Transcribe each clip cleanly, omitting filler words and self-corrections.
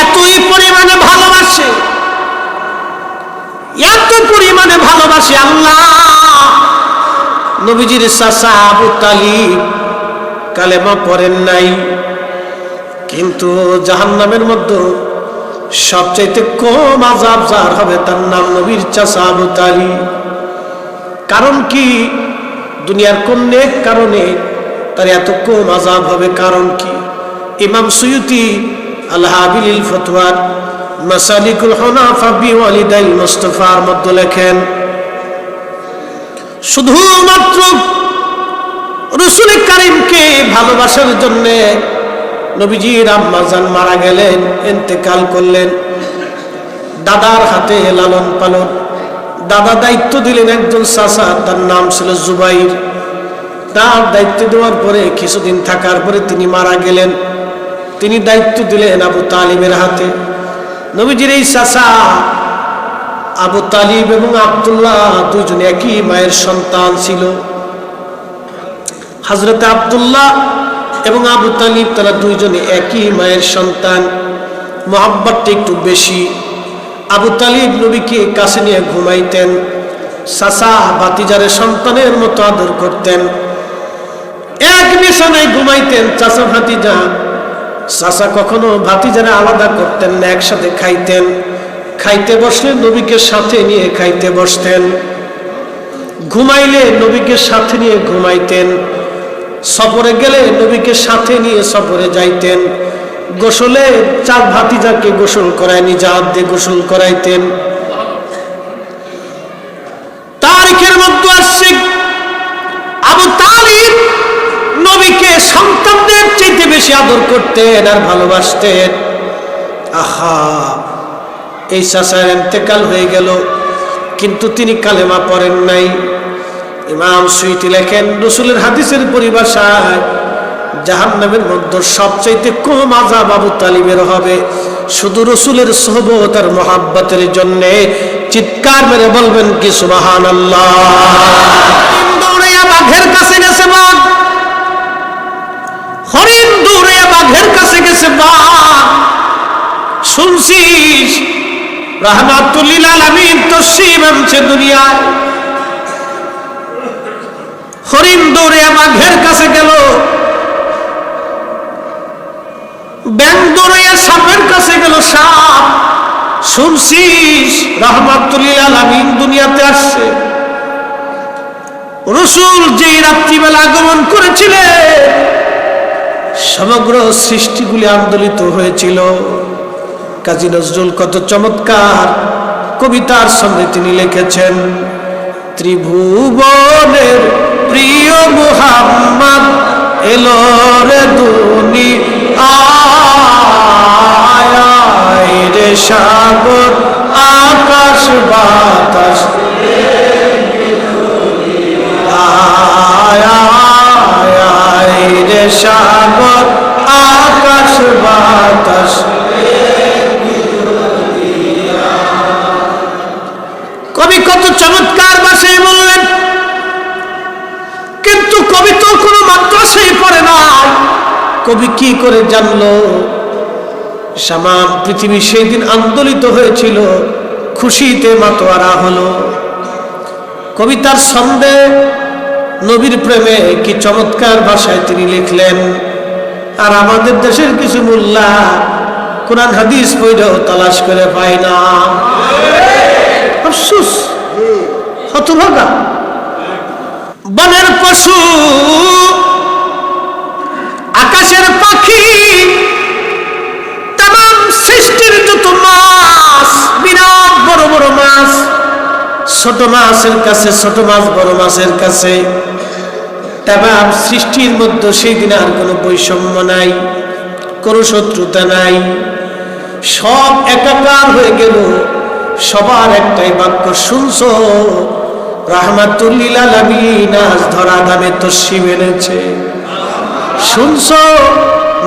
এতই পরিমাণে ভালোবাসে, এত পরিমাণে ভালোবাসে আল্লাহ। নবীজির চাচা আবু তালিব কালেমা পড়েন নাই, কিন্তু জাহান্নামের মধ্যে সবচাইতে কম আযাব যার হবে তার নাম নবীর চাচা আবু তালিব। কারণ কি? দুনিয়ার কোন নেক কারণে তার এত কম আযাব হবে? কারণ কি? ইমাম সুয়ুতি আল হাবিলিল ফতওয়ার মাসালিকুল হুনাফা বিওয়ালিদাইল মুস্তাফার মধ্যে লেখেন, শুধুমাত্র রাসূল কারীমকে ভালোবাসার জন্য নবীজির আম্মা জান মারা গেলেন, ইন্তেকাল করলেন। দাদার হাতে লালন পালন, দাদা দায়িত্ব দিলেন একজন চাচা, তার নাম ছিল জুবাইর। তার দায়িত্ব দেওয়ার পরে কিছুদিন থাকার পরে তিনি মারা গেলেন। তিনি দায়িত্ব দিলেন আবু তালিবের হাতে। নবীজির এই চাচা আবু তালিব এবং আব্দুল্লাহ দুইজন একই মায়ের সন্তান ছিল। হযরত আব্দুল্লাহ এবং আবু তালিব তারা দুইজনে একই মায়ের সন্তান। মহব্বতটা একটু বেশি। আবু তালিব নবীকে কাছে নিয়ে ঘুমাইতেন, চাচা ভাতিজারে সন্তানের মতো আদর করতেন, এক বিছানায় ঘুমাইতেন চাচা ভাতিজা। চাচা কখনো ভাতিজারে আলাদা করতেন না, একসাথে খাইতেন। খাইতে বসলে নবীকে সাথে নিয়ে খাইতে বসতেন, ঘুমাইলে নবীকে সাথে নিয়ে ঘুমাইতেন, সফরে গেলে নবীকে সাথে নিয়ে সফরে যাইতেন, গোসলে চার ভাতিজাকে গোসল করায় নিজে হাত দিয়ে গোসল করাইতেন। তারিখের মধ্যে আসছে আবু তালিব নবীকে সন্তানদের চাইতে বেশি আদর করতেন আর ভালোবাসতেন। আহা, এই চাচার ইন্তেকাল হয়ে গেল, কিন্তু তিনি কালেমা পড়েন নাই। ইমাম সুয়ুতি লেখেন, রাসূলের হাদিসের পরিভাষায় জাহান্নামের মধ্যে সবচাইতে কম আযাব আবু তালিবের হবে। শুধু রাসূলের সুহবত আর মুহাব্বতের জন্য চিৎকার মেরে বলবেন কি সুবহানাল্লাহ। দৌড়াইয়া বাঘের কাছে গেছে বাঘ, হরিণ দৌড়াইয়া বাঘের কাছে গেছে বাঘ। শুনছিস রাহমাতুল লিল আলামিন তশরীফ আনছে দুনিয়ায়। হরিণ দৌড়াইয়া বাঘের কাছে গেল, ব্যাঙ দৌড়াইয়া সাপের কাছে গেল সাপ। শুনছিস রাহমাতুল লিল আলামিন দুনিয়াতে আসছে। রাসূল যেই রাত্রিবেলা আগমন করেছিলেন সমগ্র সৃষ্টিগুলি আন্দোলিত হয়েছিল। কাজী নজরুল কত চমৎকার কবিতার সঙ্গে তিনি লিখেছেন, ত্রিভুবনের প্রিয় মুহাম্মদ এলো রে দুনিয়ায় রে, সাগর আকাশ বাতাস রে, সাগর আকাশ বাতাস। কবি কত চমৎকার ভাষায় বললেন, কিন্তু কবি তো কোনো মাদ্রাসায় পড়ে না। কবি কি করে জানলো সামাম পৃথিবী সেই দিন আন্দোলিত হয়েছিল, খুশিতে মাতোয়ারা হলো। কবিতার ছন্দে নবীর প্রেমে কি চমৎকার ভাষায় তিনি লিখলেন। আর আমাদের দেশের কিছু মোল্লা কোরআন হাদিস পড়েও তালাশ করে পায় না। আফসোস, হতভাগা। বনের পশু, আকাশের পাখি, তামাম সৃষ্টির যত মাছ, বিরাট বড় বড় মাছ, ছোট মাছের কাছে ছোট মাছ, বড় মাছের কাছে তামাম সৃষ্টির মধ্যে সেই দিন আর কোনো বৈষম্য নাই, কোনো শত্রুতা নাই, সব একাকার হয়ে গেল। সবার একটাই বাক্য, শুনছো রাহমাতুল লিল আলামিন আজ ধরা দামে তশরীফ এনেছে। শুনছো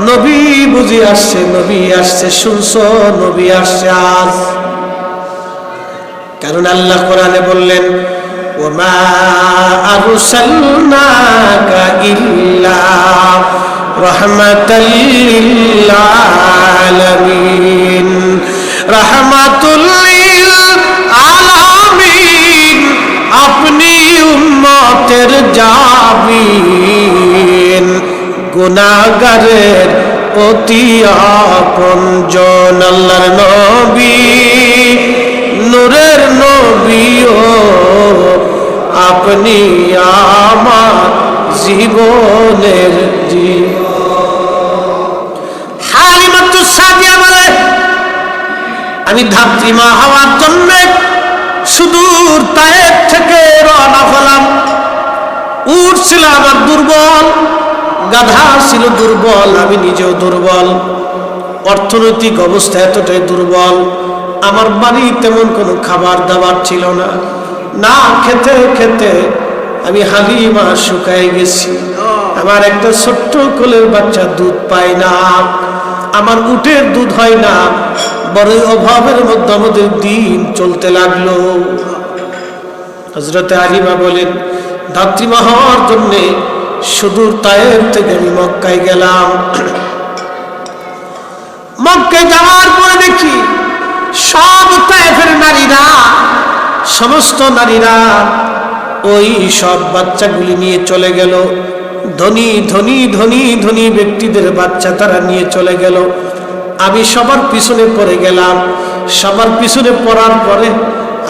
নবী বুঝি আসছে, নবী আসছে। শুনছো নবী আসছে আজ। কারণ আল্লাহ কোরআনে বললেন, ওমা আরসালনাকা ইল্লা রাহমাতাল লিল আলামিন, রাহমাতুল লিল আলামিন, আপনি উম্মতের জাবিন, গুনাহগারের অতি আপনজন, আল্লাহর নবী, নূরের নবী ও আপনি আমার জীবনের হালিমাতুস সাদিয়া বলে, আমি ধাত্রীমা হওয়ার জন্য সুদূর তায়েফ থেকে রওনা হলাম। উট ছিল আমার দুর্বল, গাধা ছিল দুর্বল, আমি নিজেও দুর্বল, অর্থনৈতিক অবস্থা এতটাই দুর্বল, আমার বাড়ি তেমন কোনো খাবার দাবার ছিল না, না খেতে খেতে আমি হালিমা শুকায় গেছি। আমার একটা ছোট্ট কোলের বাচ্চা দুধ পায় না, আমার উটের দুধ হয় না, বড় অভাবের মধ্যে আমাদের দিন চলতে লাগলো। হযরত হালিমা বলেন, ধাত্রীমা হওয়ার জন্যে সুদূর তায়েফ থেকে আমি মক্কায় গেলাম। মক্কায় যাওয়ার পরে দেখি সব তায়েফের নারীরা, সমস্ত নারীরা ওই সব বাচ্চাগুলি নিয়ে চলে গেল। ধনী ধনী ধনী ধনী ব্যক্তিদের বাচ্চা তারা নিয়ে চলে গেল। আমি সবার পিছনে পড়ে গেলাম। সবার পিছনে পড়ার পরে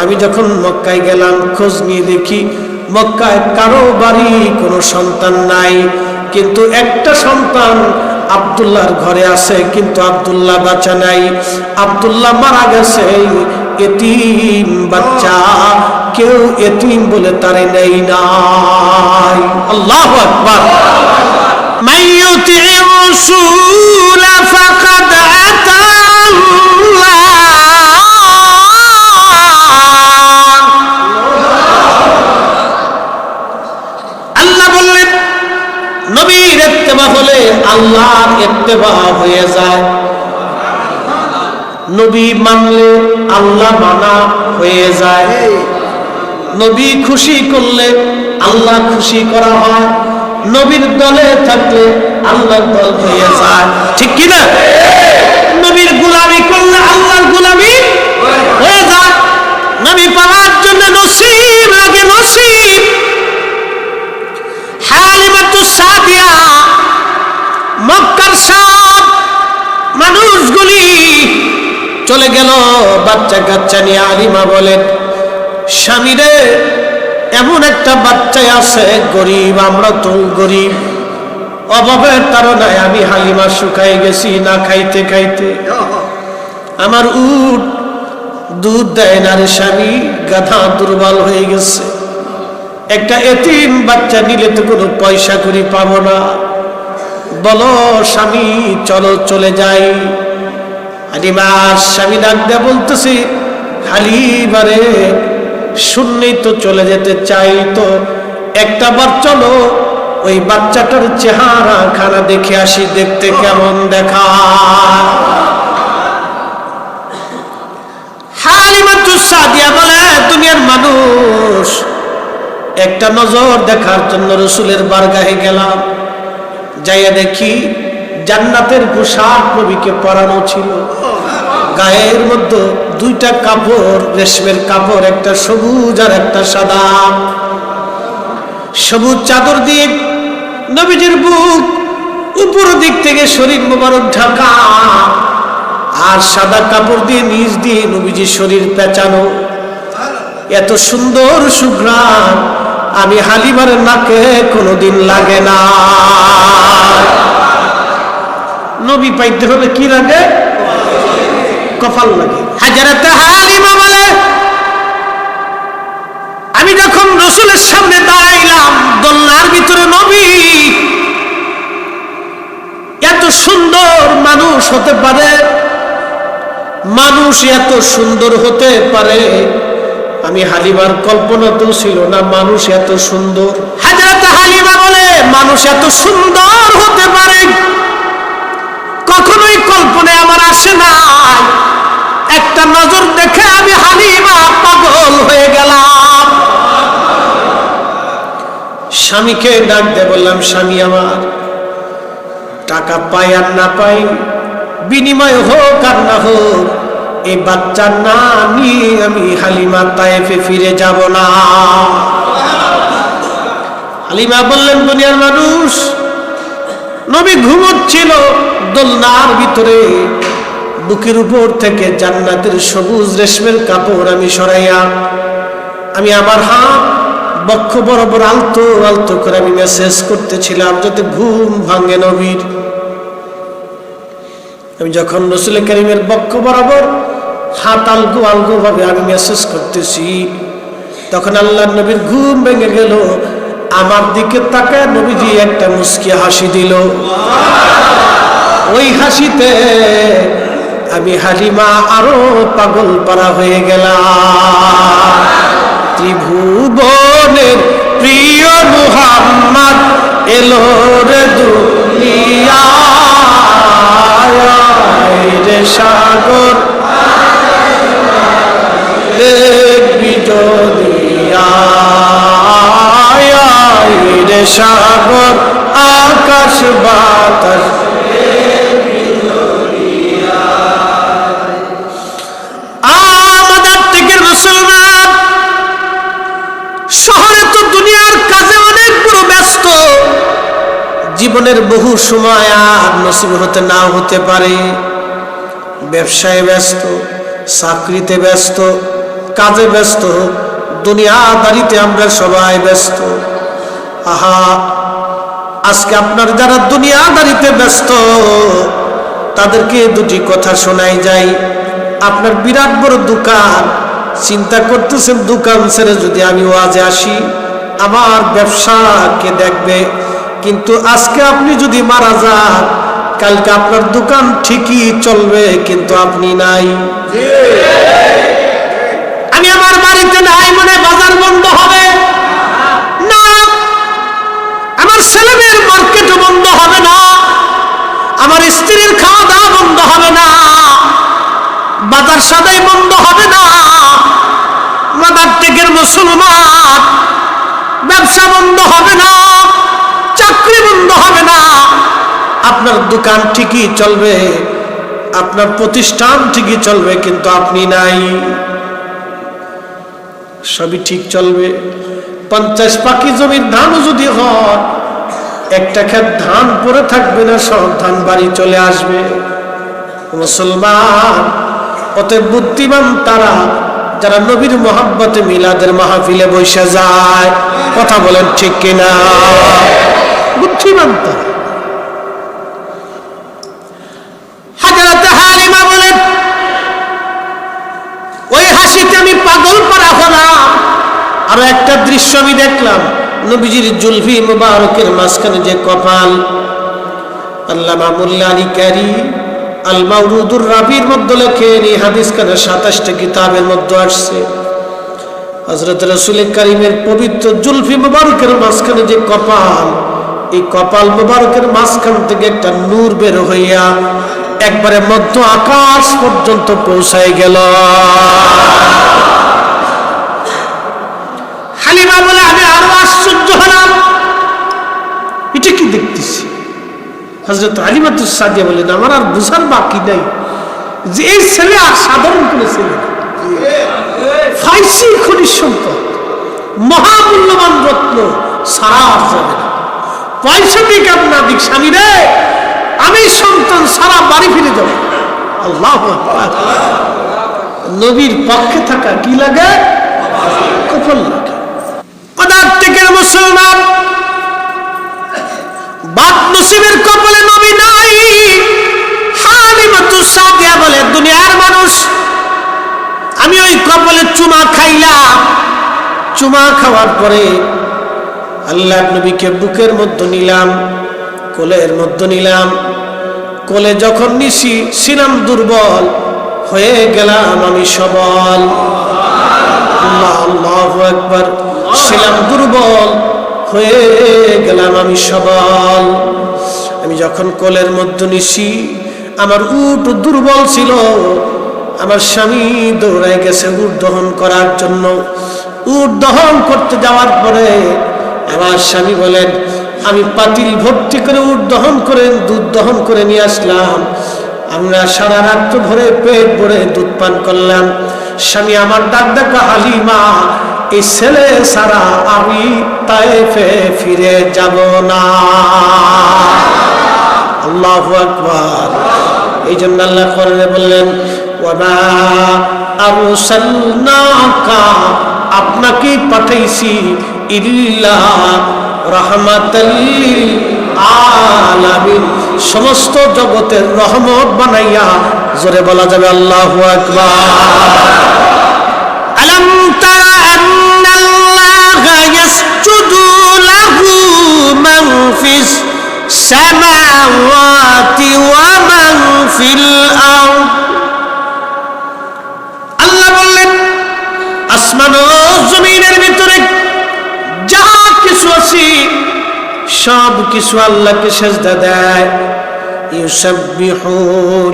আমি যখন মক্কায় গেলাম, খোঁজ নিয়ে দেখি মক্কায় কারো বাড়ি কোনো সন্তান নাই, কিন্তু একটা সন্তান আব্দুল্লাহর ঘরে আছে, কিন্তু আব্দুল্লাহ বাচ্চা নাই, আব্দুল্লাহ মারা গেছে। এতিম বাচ্চা, কেউ এতিম বলে তারে নেই নাই। আল্লাহু আকবার। মাইয়ুতি রাসূল ফাকাদ আতা আল্লাহ। আল্লাহ বললেন, নবীর ইত্তেবা হলে আল্লাহর ইত্তেবা হয়ে যায়। নবী মানলে আল্লাহ মানা হয়ে যায়। নবী খুশি করলে আল্লাহ খুশি করা হয়। নবীর দলে থাকলে আল্লাহর দল হয়ে যায়, ঠিক কি না? নবীর গোলামি করলে আল্লাহর গোলামি হয়ে যায়। নবী পাওয়ার জন্য নসিব লাগে, নসিব। হালিমাতুস সাদিয়া মক্কার সব মানুষগুলি চলে গেল বাচ্চা কাচ্চা নিয়ে। হালিমা বলেন, স্বামীরে এমন একটা বাচ্চা আছে, গরিব, আমরা তো গরিব, অভাবের তাড়নায় আমি হালিমা শুকাই গেছি না খাইতে খাইতে। আমার উট দুধ দেয় না রে স্বামী, গাধা দুর্বল হয়ে গেছে। একটা এতিম বাচ্চা নিলে তো কোনো পয়সা করি পাবো না, বলো স্বামী চলো চলে যাই। হালিমার স্বামী ডাক দেয়া বলতেছি, হালিমা রে শুনলেই তো চলে যেতে চাই, তো একটা বার চলো ওই বাচ্চাটার চেহারা খানা দেখে আসি, দেখতে কেমন দেখা। হালিমাতুস সাদিয়া বলে, দুনিয়ার মানুষ, একটা নজর দেখার জন্য রাসূলের বারগাহে গেলাম। যাইয়া দেখি জান্নাতের পোশাক নবীকে পরানো ছিল। গায়ের মধ্যে দুইটা কাপড়, রেশমের কাপড়, একটা সবুজ আর একটা সাদা। সবুজ চাদর দিয়ে নবীজির বুক উপর দিক থেকে শরীর মোবারক ঢাকা, আর সাদা কাপড় দিয়ে নিচ দিয়ে নবীজির শরীর পেঁচানো। এত সুন্দর সুঘ্রাণ আমি হালিমার নাকে কোনোদিন লাগে না। নবী পাইতে হলে কি লাগে? কপাল লাগে। হাজরাতে হালিমা বলে, আমি যখন রাসূলের সামনে দাঁড়াইলাম, দোলনার ভিতরে নবী, এত সুন্দর মানুষ হতে পারে, মানুষ এত সুন্দর হতে পারে, আমি হালিমার কল্পনাতেও ছিল না মানুষ এত সুন্দর। হাজরাতে হালিমা বলে, মানুষ এত সুন্দর হতে পারে কখনোই কল্পনায় আমার আসে নাই। একটা নজর দেখে আমি হালিমা পাগল হয়ে গেলাম। স্বামীকে ডাক দিয়ে বললাম, স্বামী আমার, টাকা পাই আর না পাই, বিনিময় হোক আর না হোক, এই বাচ্চা না নিয়ে আমি হালিমা তায়েফে ফিরে যাব না। হালিমা বললেন, দুনিয়ার মানুষ, নবী ঘুমোচ্ছিল দোলনার ভিতরে, বুকের উপর থেকে জান্নাতের সবুজ রেশমের কাপড় আমি সরাইয়া, আমি আমার হাত বক্ষ বরাবর আলতো আলতো করে আমি মেসেজ করতেছিলাম যাতে ঘুম ভাঙে নবীর। আমি যখন রাসূল কারীমের বক্ষ বরাবর হাত আলগো আলগো ভাবে আমি মেসেজ করতেছি, তখন আল্লাহর নবীর ঘুম ভেঙে গেল। আমার দিকে তাকায় নবীজি একটা মুস্কি হাসি দিল। ওই হাসিতে আমি হালিমা আরো পাগল পারা হয়ে গেলাম। ত্রিভুবনের প্রিয় মুহাম্মদ এলো রে দুনিয়ায়, রে সাগর দেখবি দুনিয়ায়, রে সাগর আকাশ বাতাস। আমাদের থেকে মুসলমান শহরে তো দুনিয়ার কাজে অনেক বড় ব্যস্ত, জীবনের বহু সময় আর নসিব হতে নাও হতে পারে। ব্যবসায় ব্যস্ত, চাকরিতে ব্যস্ত, কাজে ব্যস্ত, দুনিয়াদারিতে আমরা সবাই ব্যস্ত। আহা, আজকে আপনার যারা দুনিয়াদারিতে ব্যস্ত তাদেরকে দুটি কথা শোনাই যায়। আপনার বিরাট বড় দোকান, চিন্তা করতেছেন দোকান ছেড়ে যদি আমি ওয়াজে আসি আমার ব্যবসা কে দেখবে, কিন্তু আজকে আপনি যদি মারা যান কালকে আপনার দোকান ঠিকই চলবে কিন্তু আপনি নাই। আমি আমার বাড়িতে নাই মনে বাজার বন্ধ হবে না, আমার ছেলেমেয়ের মার্কেটও বন্ধ হবে না, আমার স্ত্রীর খাওয়া দাওয়া বন্ধ হবে না, বাজার সদাই বন্ধ হবে না। মাদার টেকের মুসলমান, ব্যবসা বন্ধ হবে না, চাকরি বন্ধ হবে না, আপনার দোকান ঠিকই চলবে, আপনার প্রতিষ্ঠান ঠিকই চলবে কিন্তু আপনি নাই। সবই ঠিক চলবে। 50 পাখি জমির ধানও যদি হয়, একটা ক্ষেত ধান পরে থাকবে না, সব ধান বাড়ি চলে আসবে। মুসলমান, অতএব বুদ্ধিমান তারা যারা নবীর মোহাব্বতে মিলাদের মাহফিলে বসে যায়। কথা বলেন ঠিক কিনা? বুদ্ধিমান তারা। হযরত হালিমা বলেন, ওই হাসিতে আমি পাগল পারা হলাম। আরো একটা দৃশ্য আমি দেখলাম, নবীজির জুলফি মুবারকের মাঝখানে যে কপাল। আল্লামা মোল্লা আলী কারি আল মাওরুদুর রাবির মধ্যে লেখেন, এই হাদিস খানা 27টা কিতাবের মধ্যে আসছে। হযরত রাসূল কারীমের পবিত্র জুলফি মুবারকের মাঝখানে যে কপাল, এই কপাল মুবারকের মাঝখান থেকে একটা নূর বের হইয়া একবারে মধ্য আকাশ পর্যন্ত পৌঁছায় গেল। হালিমা বলে, আমি আরো আশ্চর্য হলাম, এটা কি দেখতেছি। হযরত হালিমাতুস সাদিয়া বলেন, আমার আর বুঝার বাকি নাই যে এই ছেলে আর সাধারণ কোনো ছেলে না, ফাইসি খনিজ সম্পদ, মহামূল্যবান রত্ন, সারা আর যাবে না। পয়সা দিক আর না দিক, স্বামী রে আমি সন্তান সারা বাড়ি ফিরে যাব। আল্লাহু আকবার। নবীর পক্ষে থাকা কি লাগে? কপাল লাগে। পদার্থ থেকে মুসলমান, বাদ নসিবের কপালে নবী নাই। হালিমাতুস সাদিয়া বলে, দুনিয়ার মানুষ, আমি ওই কপালে চুমা খাইলাম। চুমা খাওয়ার পরে আল্লাহ নবীকে বুকের মধ্যে নিলাম, কোলের মধ্যে নিলাম। কোলে যখন নিছি ছিলাম দুর্বল, হয়ে গেলাম আমি সবল। আল্লাহু আকবার। ছিলাম দুর্বল, হয়ে গেলাম আমি সবল। আমি যখন কোলের মধ্যে নিছি, আমার উট দুর্বল ছিল, আমার স্বামী দৌড়ায় গেছে উট দহন করার জন্য। উট দহন করতে যাওয়ার পরে আমার স্বামী বলেন, আমি পাতিল ভর্তি করে উট দহন করে দুধ দহন করে নিয়ে আসলাম। আমরা সারা রাত ভরে পেট ভরে দুধ পান করলাম। স্বামী আমার ডাক ডাকা, হালিমা এই ছেলে সারা আমি তায়েফে ফিরে যাব না। আল্লাহু আকবার। এই জন্য আল্লাহ কোরআনে বললেন, ওয়ামা আরসালনাকা, আপনাকে পাঠাইছি ইল্লা রাহমাতাল লিল আলামিন, সমস্ত জগতের রহমত বানাইয়া। জোরে বলা যাবে আল্লাহু আকবার। আলাম তারা আন্নাল্লাহা ইয়াসজুদু লাহু মান ফিস সামাওয়াতি ওয়া মান ফিল আরদ। আল্লাহ বললেন, আসমান ও জমিনের ভিতরে যা কিছু আছে সব কিছু আল্লাহকে সিজদা দেয়। ইউসাব্বিহু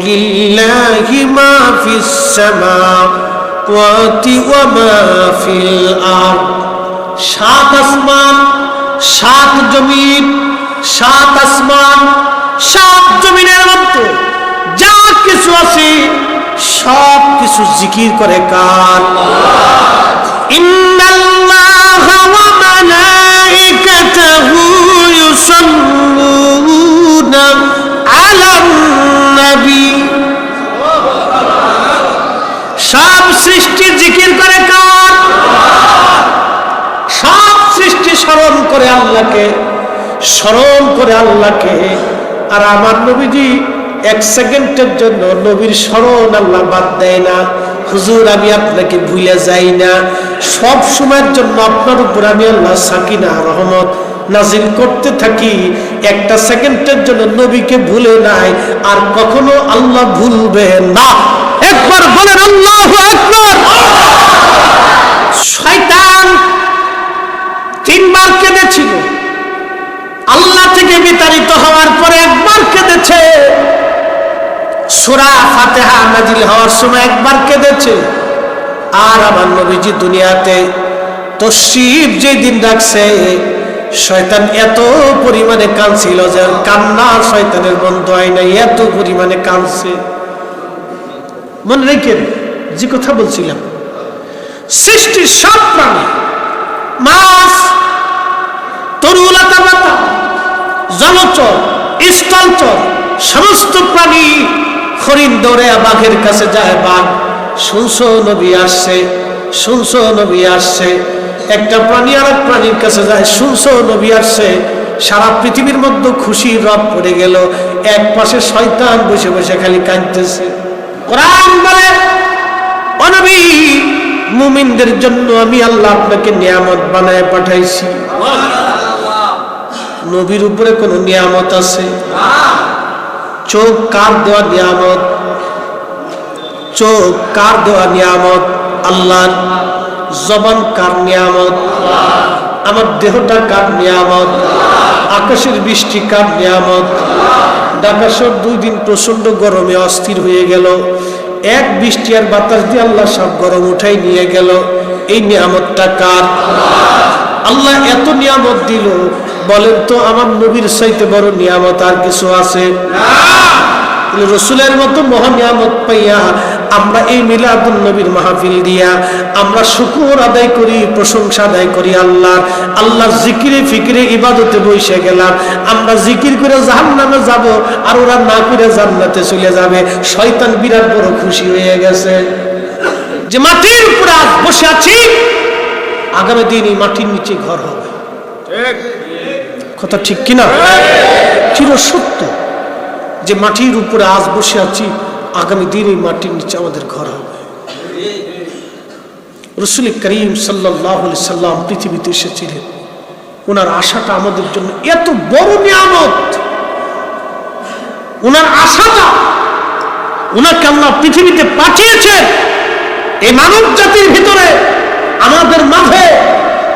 লিল্লাহি মা ফিস সামাওয়াতি ওয়া মা ফিল আরদ। সাত আসমান, সাত জমিন, সাত আসমান, সাত জমিনের মধ্যে যা কিছু আছে সব কিছু জিকির করে কার? ইন্নাল্লাহা ওয়া মালাইকাতাহু ইউসাল্লুনা আলান নবী। সব সৃষ্টি জিকির করে কার? সব সৃষ্টি স্মরণ করে আল্লাহকে, স্মরণ করে আল্লাহকে। আর আমার নবীজি এক সেকেন্ডের জন্য নবীর স্মরণ আল্লাহ বাদ দেয় না। হুজুর আমি আপনাকে ভুলে যাই না, সব সময়ের জন্য আপনার উপর আমি আল্লাহ সাকিনা রহমত নাজিল করতে থাকি। একটা সেকেন্ডের জন্য নবীকে ভুলে নাই, আর কখনো আল্লাহ ভুলবে না। একবার বলেন আল্লাহু আকবার। শয়তান তিনবার কেঁদেছিল, আল্লাহ থেকে বিতাড়িত হওয়ার পরে একবার কেঁদেছে, সূরা ফাতিহা নাজিল হওয়ার সময় একবার কেঁদেছে। আর আমার নবীজি দুনিয়াতে তশরীফ যেদিন রাখছে, শয়তান এত পরিমাণে কাঁদছিল যে কান্না শয়তানের বন্ধ হয় নাই, এত পরিমাণে কাঁদছে। মনে রেখেন যে কথা বলছিলাম, সৃষ্টির সব প্রাণী, মাছ, তরুলতা পাতা, জলচর, স্থলচর, সমস্ত প্রাণী হরিণ দৌড়ে বাঘের কাছে যায়, বাঘ শুনছো নবী আসছে, শুনছো নবী আসছে। একটা প্রাণী আর এক প্রাণীর কাছে যায়, শুনছো নবী আসছে। সারা পৃথিবীর মধ্যে খুশি রব পড়ে গেল। এক পাশে শয়তান বসে বসে খালি কাঁদতেছে। কোরআন বলে, ও নবী, মুমিনদের জন্য আমি আল্লাহ আপনাকে নিয়ামত বানায় পাঠাইছি। নবীর উপরে কোন নিয়ামত আছে? চোখ কার দেওয়া নিয়ামত? চোখ কার দেওয়া নিয়ামত? আল্লাহর। জবান কার নিয়ামত? আমার দেহটা কার নিয়ামত? আকাশের বৃষ্টি কার নিয়ামত? ঢাকাশহর 2 দিন প্রচন্ড গরমে অস্থির হয়ে গেল। এক বৃষ্টি আর বাতাস দিয়ে আল্লাহ সব গরম উঠাই নিয়ে গেল। এই নিয়ামতটা কার? আল্লাহ এত নিয়ামত দিল, বলেন তো আমার নবীর চাইতে বড় নিয়ামত আর কিছু আছে? রসুলের মতো মহা নিয়ামত পাইয়া আমরা এই মিলাদুন নবীর মাহফিল দিয়া আমরা শুকর আদায় করি, প্রশংসা আদায় করি আল্লাহর। আল্লাহর জিকিরে ফিকিরে ইবাদতে বসে গেলাম। আমরা জিকির করে জাহান্নামে যাব, আর ওরা না করে জান্নাতে চলে যাবে। শয়তান বিরাট বড় খুশি হয়ে গেছে যে মাটির উপরে আজ বসে আছি, আগামী দিন এই মাটির নিচে ঘর হবে। কথা ঠিক কিনা? চির সত্য যে মাটির উপরে আজ বসে আছি, আগামী দিন এই মাটির নিচে আমাদের ঘর হবে। রাসূল করিম সাল্লাল্লাহু আলাইহি সাল্লাম পৃথিবীতে এসেছিলেন, ওনার আশাটা আমাদের জন্য এত বড় নিয়ামত। ওনার আশাটা, ওনাকে আল্লাহ পৃথিবীতে পাঠিয়েছেন এই মানব জাতির ভিতরে, আমাদের মাঝে,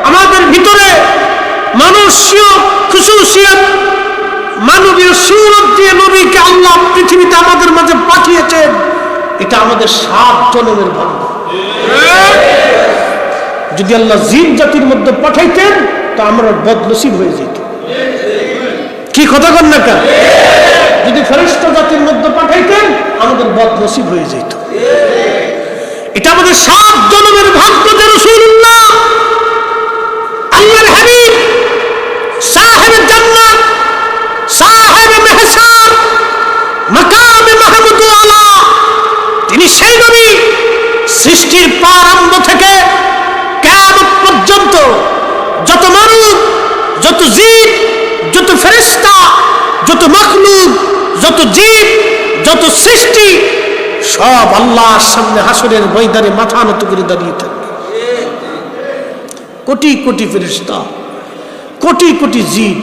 আমাদের ভিতরে মানুষীয় খুশুসিয়ত, মানবীয় সুরত দিয়ে নবীকে আল্লাহ পৃথিবীতে আমাদের মাঝে পাঠিয়েছেন। এটা আমাদের 7 জন্মের ভাগ্য। যদি আল্লাহ জিন জাতির মধ্যে পাঠাইতেন তো আমরা বদনসিব হয়ে যেত। কি কথা কন না কেন? যদি ফেরেশতা জাতির মধ্যে পাঠাইতেন আমাদের বদনসিব হয়ে যেত। এটা আমাদের 7 জন্মের ভাগ্য যে রাসূলুল্লাহ আল্লাহর হাবিব সাহেব জান্নাত সাহেব মেহসার মাকামে মাহমুদ আলা, তিনি সেই নবী সৃষ্টির প্রারম্ভ থেকে কিয়ামত পর্যন্ত যত মানুষ, যত জীব, যত ফেরেশতা, যত মাখলুক, যত জীব, যত সৃষ্টি সব আল্লাহর সামনে হাসরের ময়দানে মাথা নত করে দাঁড়িয়ে থাকবে। কোটি কোটি ফেরেশতা, কোটি কোটি জীব,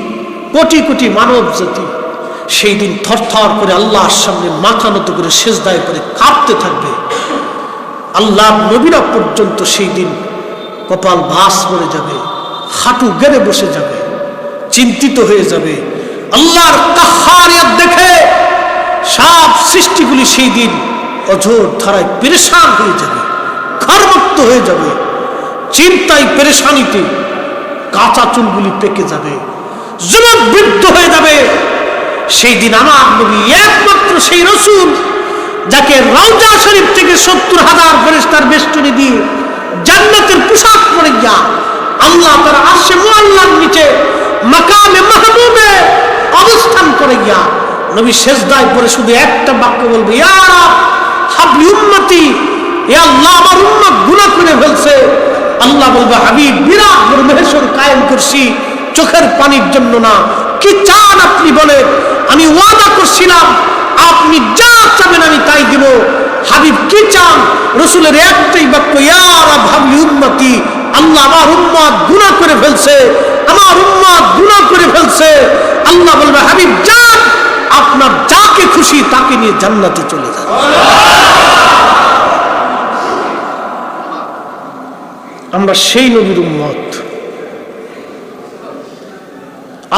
কোটি কোটি মানব জাতি সেই দিন থরথর করে আল্লাহর সামনে মাথা নত করে সিজদায় করে কাঁপতে থাকবে। আল্লাহ নবীরা পর্যন্ত সেই দিন কপাল ভাঁজ পড়ে যাবে, হাঁটু গেড়ে বসে যাবে, চিন্তিত হয়ে যাবে। আল্লাহর কাহ্হারিয়ত দেখে সব সৃষ্টিগুলি সেই দিন অঝোর ধারায় পেরেশান হয়ে যাবে, ঘরমুক্ত হয়ে যাবে, চিন্তায় পেরেশানিতে কাঁচা চুলগুলি পেকে যাবে, যুবক বৃদ্ধ হয়ে যাবে। সেই দিন আমার নবী একমাত্র সেই রাসূল যাকে রওজা শরীফ থেকে 70,000 ফেরেশতার বেষ্টনী দিয়ে জান্নাতের পোশাক পরে গিয়া আল্লাহ তার আরশে মুআল্লার নিচে মাকামে মাহমুদে অবস্থান করে গিয়া নবী সিজদায় পড়ে শুধু একটা বাক্য বলবে, ইয়া রাব হাবলি উম্মতি, হে আল্লাহ আমার উম্মত গুনাহ করে ফেলছে। আল্লাহ বলবে, হাবিব বিরাট বড় মেহসর কায়েম করছি চোখের পানির জন্য না, কি চান আপনি বলেন, আমি ওয়াদা করছিলাম আপনি যা চাবেন আমি তাই দিব। হাবিব কি চান? রাসূলের একটাই বাক্য, ইয়া রাব হাবলি উম্মতি, আল্লাহ আমার উম্মত গুনাহ করে ফেলছে, আমার উম্মত গুনাহ করে ফেলছে। আল্লাহ বলবে, হাবিব যান, আপনার যাকে খুশি তাকে নিয়ে জান্নাতে চলে যান। আমরা সেই নবীর উম্মত,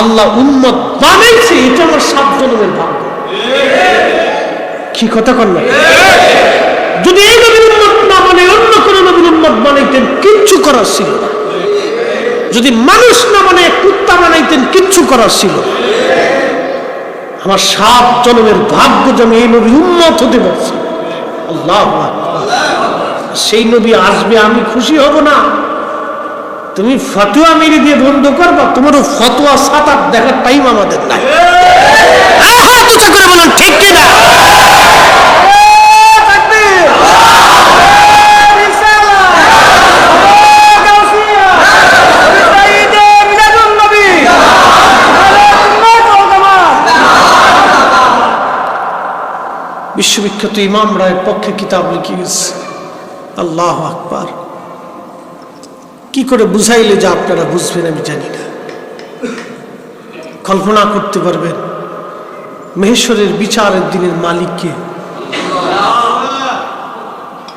আল্লাহ উম্মত বানাইছে, এটা আমার 7 জন্মের ভাগ্য। কি কথা কন না? যদি এই নবীর উম্মত না মানে অন্য কোন নবীর উম্মত বানাইতেন কিচ্ছু করার ছিল না। যদি মানুষ না মানে কুত্তা বানাইতেন কিচ্ছু করার ছিল। আমার 7 জন্মের ভাগ্য যে আমি এই নবীর উম্মত হতে পারছি। আল্লাহু আকবার। সেই নবী আসবে আমি খুশি হব না? তুমি ফতোয়া মেরে দিয়ে বন্ধ করবা, তোমারও ফতোয়া সাতাত দেখার টাইম আমাদের নাই। হাত উঁচু করে বলুন ঠিক কিনা? বিশ্ববিখ্যাত ইমাম রায়ের পক্ষে কিতাব লিখে গেছে। আল্লাহু আকবার। কি করে বুঝাইলে যে আপনারা বুঝবেন আমি জানি না। কল্পনা করতে পারবেন মহেশ্বরের বিচারের দিনের মালিককে?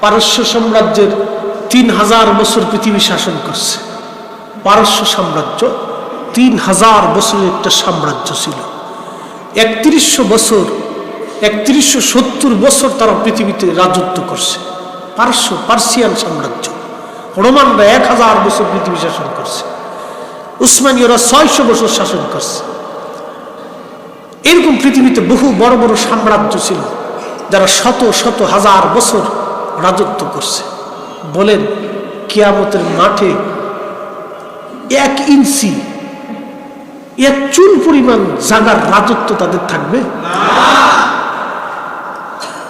পারস্য সাম্রাজ্যের 3000 বছর পৃথিবী শাসন করছে। পারস্য সাম্রাজ্য 3000 বছরের একটা সাম্রাজ্য ছিল। 3170 বছর তারা পৃথিবীতে রাজত্ব করছে। পার্সিয়ান সাম্রাজ্য। রোমানরা 1000 বছর পৃথিবী শাসন করছে। উসমানীয়রা 600 বছর শাসন করছে। এরকম পৃথিবীতে বহু বড় বড় সাম্রাজ্য ছিল যারা শত শত হাজার বছর রাজত্ব করছে। বলেন কিয়ামতের মাঠে 1 ইঞ্চি 1 চুল পরিমাণ জায়গার রাজত্ব তাদের থাকবে না।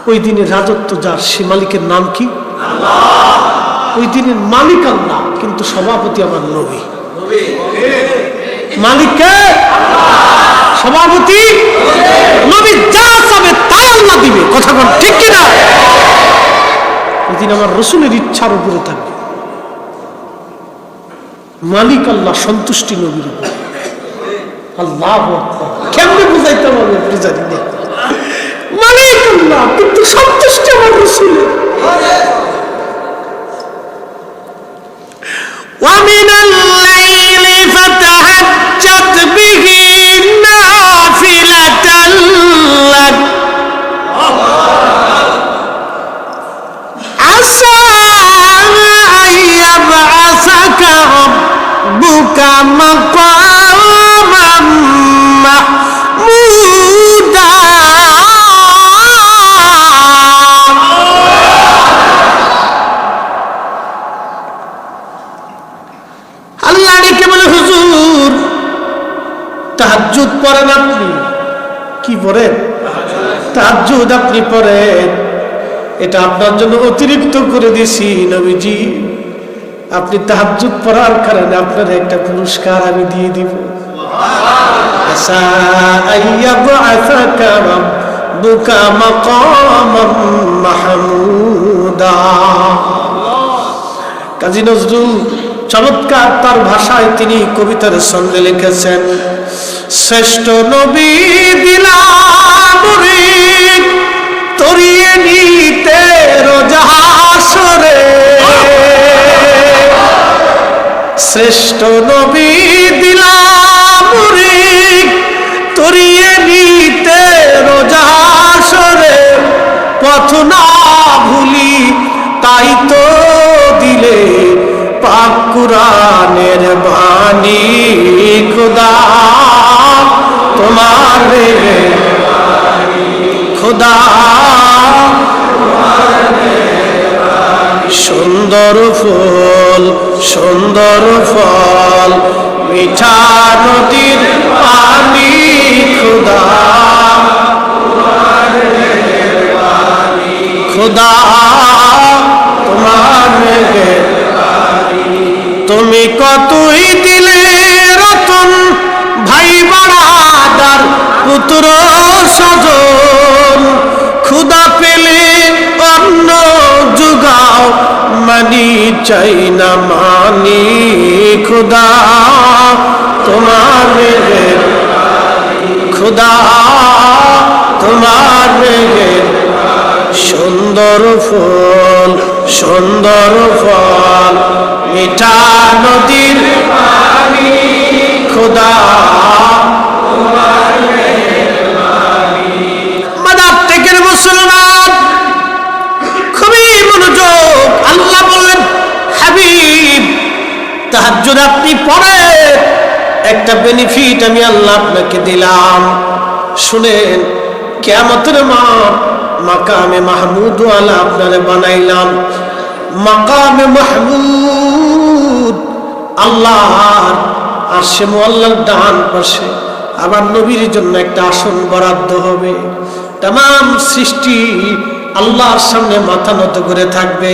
ওই দিনের রাজত্ব যার, সে মালিকের নাম কি? আল্লাহ। ওই দিনের মালিক আল্লাহ, কিন্তু সভাপতি আমার নবী। মালিককে সভাপতি নবী, যা চাবে তাই আল্লাহ দিবে। কথা বল ঠিক কিনা? ওই দিন আমার রাসূলের ইচ্ছার উপরে থাকবে। মালিক আল্লাহ, সন্তুষ্টি নবীর উপর। আল্লাহু আকবার। কেমনে বুঝাইতে হবে আপনি জানি না। মালিক আল্লাহ কিন্তু সন্তুষ্টি আমার রাসূলের। ومن الليل فتهجد به نافلة لك عسى أن يبعثك ربك مقاما محمودا তাহাজ্জুদ পড়েন আপনি? কি পড়েন? তাহাজ্জুদ আপনি পড়েন, এটা আপনার জন্য অতিরিক্ত করে দিছি নবীজি। আপনি তাহাজ্জুদ পড়ার কারণে আপনার একটা পুরস্কার আমি দিয়ে দিব। আসা আইয়াবআসাকা রাব্বুকা মাকামান মাহমুদা। কাজী নজরুল চমৎকার তার ভাষায় তিনি কবিতার ছন্দে লিখেছেন, শ্রেষ্ঠ নবী দিলাম মুরিদ তরিয়ে নিতে রোজাহাসরে, শ্রেষ্ঠ নবী দিলাম মুরিদ তরিয়ে নিতে রোজাহাসরে, পথ না ভুলি তাই তো দিলে পাক কুরআনের বাণী। খোদা তোমার খোদা সুন্দর ফুল সুন্দর ফল মিঠা নদীর পানি, খোদা খোদা তোমার তুমি কতই দিলে রতন ভাই বাড়াদার পুত্র স্বজন, ক্ষুধা পেলে অন্ন জুগাও মানি চাই না মানি, খোদা তোমার খোদা তোমার সুন্দর ফুল সুন্দর ফল মিঠা নদীর পানি, খোদা মাদার মুসলমান খুবই মনোযোগ। আল্লাহ বললেন, হাবিব তাহাজ্জুদ আপনি পড়ে, একটা বেনিফিট আমি আল্লাহ আপনাকে দিলাম। শুনেন, কিয়ামতের মাকামে মাহমুদ ওয়ালা আপনারে বানাইলাম। মাকামে মাহমুদ আল্লাহর আরশে মুআল্লার ডান পাশে আবার নবীর জন্য একটা আসন বরাদ্দ হবে। তামাম সৃষ্টি আল্লাহর সামনে মাথা নত করে থাকবে,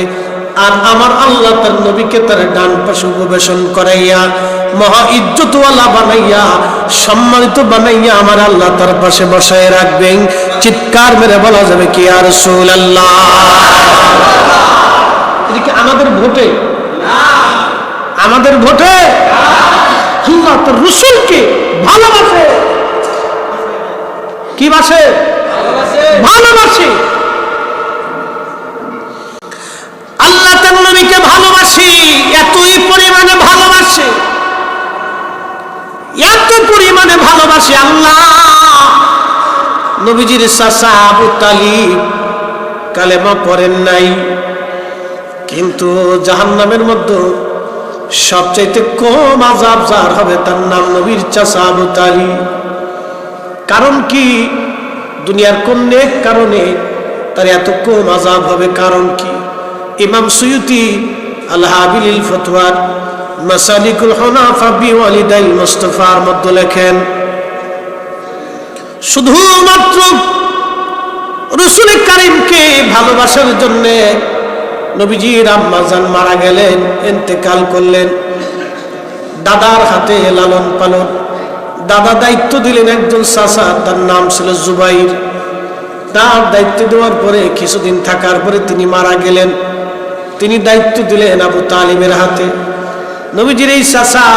আর আমার আল্লাহ তার নবীকে তার ডান পাশে উপবেশন করাইয়া মহা ইজ্জতওয়ালা বানাইয়া সম্মানিত বানাইয়া আমার আল্লাহ তার পাশে বসায় রাখবেন। চিৎকার মেরে বলা যাবে কি ইয়া রাসূলুল্লাহ? এটা কি আমাদের ভোটে? আমাদের ভোটে আল্লাহ তার রাসূলকে ভালোবাসে। কি বাসে? ভালোবাসে। আল্লাহ তার নবীকে ভালোবাসি, এতই পরিমাণে ভালোবাসে, এত পরিমাণে ভালোবাসে আল্লাহ। নবীজির চাচা আবু তালিব কালেমা পড়েন নাই, কিন্তু জাহান্নামের মধ্যে সবচাইতে কম আযাব যার হবে তার নাম নবীর চাচা আবু তালিব। কারণ কি? দুনিয়ার কোন নেক কারণে তার এত কম আযাব হবে? কারণ কি? ইমাম সুয়ুতি আল হাবিল ফতওয়ার মাসালিকুল হুনাফা বিওয়ালিদাইল মুস্তাফার মধ্যে লেখেন, শুধুমাত্র রাসূল কারীমকে ভালোবাসার জন্য নবীজির আম্মা জান মারা গেলেন, ইন্তেকাল করলেন। দাদার হাতে লালন পালন, দাদা দায়িত্ব দিলেন একজন চাচা, তার নাম ছিল জুবাইর। তার দায়িত্ব দেওয়ার পরে কিছুদিন থাকার পরে তিনি মারা গেলেন। তিনি দায়িত্ব দিলেন আবু তালিবের হাতে। নবীজির এই চাচা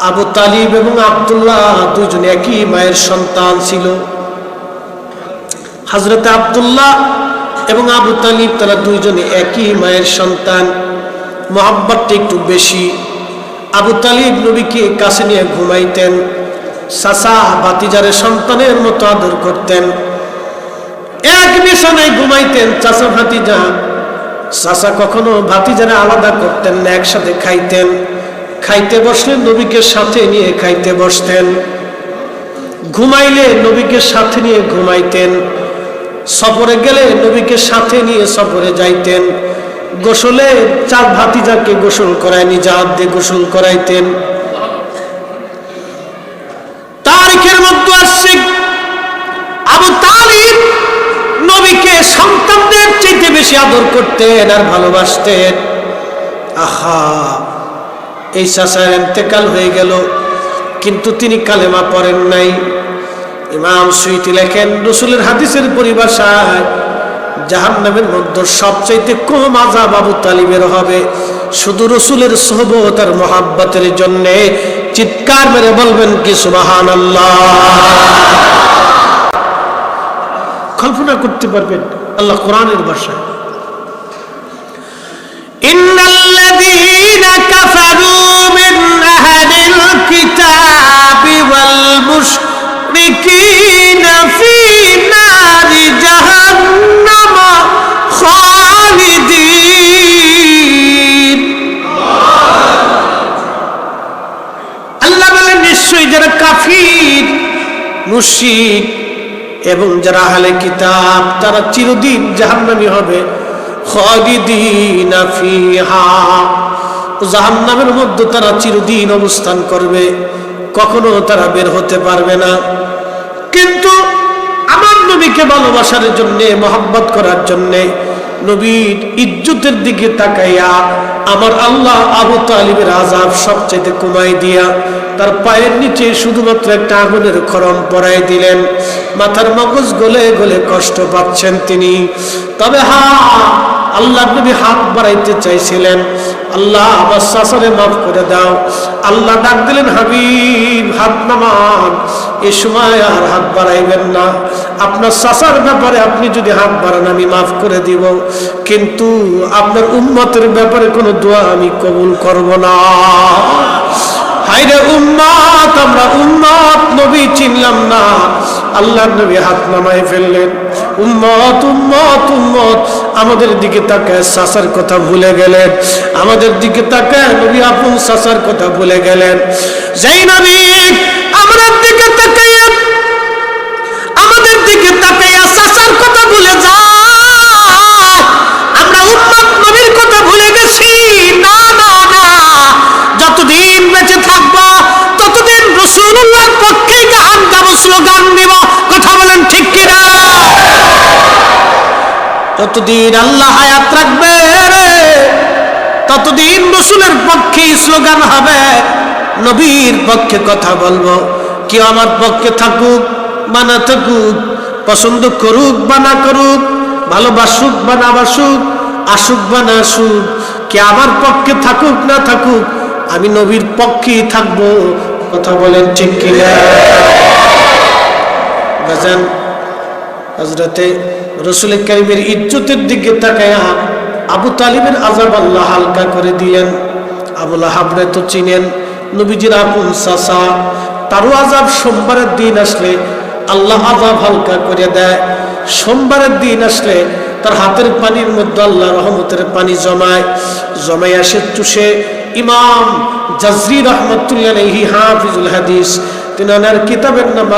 আবু তালিব এবং আব্দুল্লাহ দুইজন একই মায়ের সন্তান ছিল। হযরত আব্দুল্লাহ এবং আবু তালিব তারা দুইজনে একই মায়ের সন্তান। মহব্বতটা একটু বেশি। আবু তালিব নবীকে কাছে নিয়ে ঘুমাইতেন, চাচা ভাতিজারে সন্তানের মতো আদর করতেন, এক বিছানায় ঘুমাইতেন চাচা ভাতিজা। চাচা কখনো ভাতিজারে আলাদা করতেন না, একসাথে খাইতেন। খাইতে বসলেন নবীকে সাথে নিয়ে খাইতে বসতেন, ঘুমাইলে নবীকে সাথে নিয়ে ঘুমাইতেন, সফরে গেলে নবীকে সাথে নিয়ে সফরে যাইতেন, গোসলে চার ভাতিজাকে গোসল করায় নিজে হাত দিয়ে গোসল করাইতেন। সন্তানদের চাইতে বেশি আদর করতেন আর ভালোবাসতেন। আহা, এই চাচার ইন্তেকাল হয়ে গেল, কিন্তু তিনি কালেমা পড়েন নাই। ইমাম সুয়ুতি লেখেন, রাসূলের হাদিসের পরিভাষায় জাহান্নামের মধ্যে সবচাইতে কম আযাব আবু তালিবের হবে, শুধু রাসূলের সোহবত আর মহাব্বতের জন্য। চিৎকার মেরে বলবেন কি সুবহানাল্লাহ। কল্পনা করতে পারবেন আল্লাহ কোরআনের ভাষায়, ইন্নাল্লাযীনা কাফারু মিন আহলিল কিতাবি ওয়াল মুশরিকিনা ফী নারি জাহান্নাম খালিদিন। আল্লাহ বলেন, নিশ্চয়ই যারা কাফির, মুশরিক এবং যারা আহলে কিতাব, তারা চিরদিন জাহান্নামী হবে। খালিদিনা ফিহা, জাহান্নামের মধ্যে তারা চিরদিন অবস্থান করবে, কখনো তারা বের হতে পারবে না। কিন্তু আমার নবীকে ভালোবাসার জন্য, মহব্বত করার জন্য, নবীর ইজ্জতের দিকে তাকাইয়া আমার আল্লাহ আবু তালিবের আযাব সবচেয়ে কমাই দিয়া তার পায়ের নিচে শুধুমাত্র একটা আগুনের খড়ম পরাই দিলেন। মাথার মগজ গলে গলে কষ্ট পাচ্ছেন তিনি। তবে আল্লাহ নবী হাত বাড়াইতে চাইছিলেন, আল্লাহ আমার চাচারে মাফ করে দাও। আল্লাহ ডাক দিলেন, হাবিব হাত নামান, এ সময় আর হাত বাড়াইবেন না। আপনার চাচার ব্যাপারে আপনি যদি হাত বাড়ান আমি মাফ করে দিব, কিন্তু আপনার উম্মতের ব্যাপারে কোনো দোয়া আমি কবুল করব না। হায়রে উম্মত, আমরা উম্মত, নবী চিনলাম না। আল্লাহ নবী হাত নামায় ফেললেন। উম্মত উম্মত উম্মত, আমাদের দিকে তাকায় চাচার কথা ভুলে গেলেন, আমাদের দিকে তাকায় নবী আপন চাচার কথা ভুলে গেলেন। যেই নবী আমাদের দিকে তাকায়, আমাদের দিকে তাকায় চাচার কথা ভুলে যায়, আমরা উম্মত নবীর কথা ভুলে গেছি। না না না, যতদিন বেঁচে থাকবো ততদিন রাসূলুল্লাহর পক্ষে গান গাবো, স্লোগান দিব। কথা বলেন ঠিক কিনা? যতদিন আল্লাহ হায়াত রাখবে ততদিন রাসূলের পক্ষে স্লোগান হবে, নবীর পক্ষে কথা বলবো। কেউ আমার পক্ষে থাকুক বা না থাকুক, পছন্দ করুক বা না করুক, ভালোবাসুক বা না বাসুক, আসুক বা না আসুক, কে আমার পক্ষে থাকুক না থাকুক, আমি নবীর পক্ষেই থাকবো। কথা বলেন ঠিক কিনা? বাজান, হযরতে রাসূল কারীমের ইজ্জতের দিকে তাকায়া আবু তালিবের আযাব আল্লাহ হালকা করে দিলেন। আবু লাহাবরে তো চিনেন, নবীজির আপন চাচা, তারও আযাব সোমবারের দিন আসলে আল্লাহ আযাব হালকা করে দেয়। সোমবারের দিন আসলে তার হাতের পানির মধ্যে আল্লাহ রহমতের পানি জমায়, জমায় আসে চুষে। ইমাম জাজরি রহমাতুল্লাহ আলাইহি হাফিজুল হাদিস, তিনার কিতাবের নাম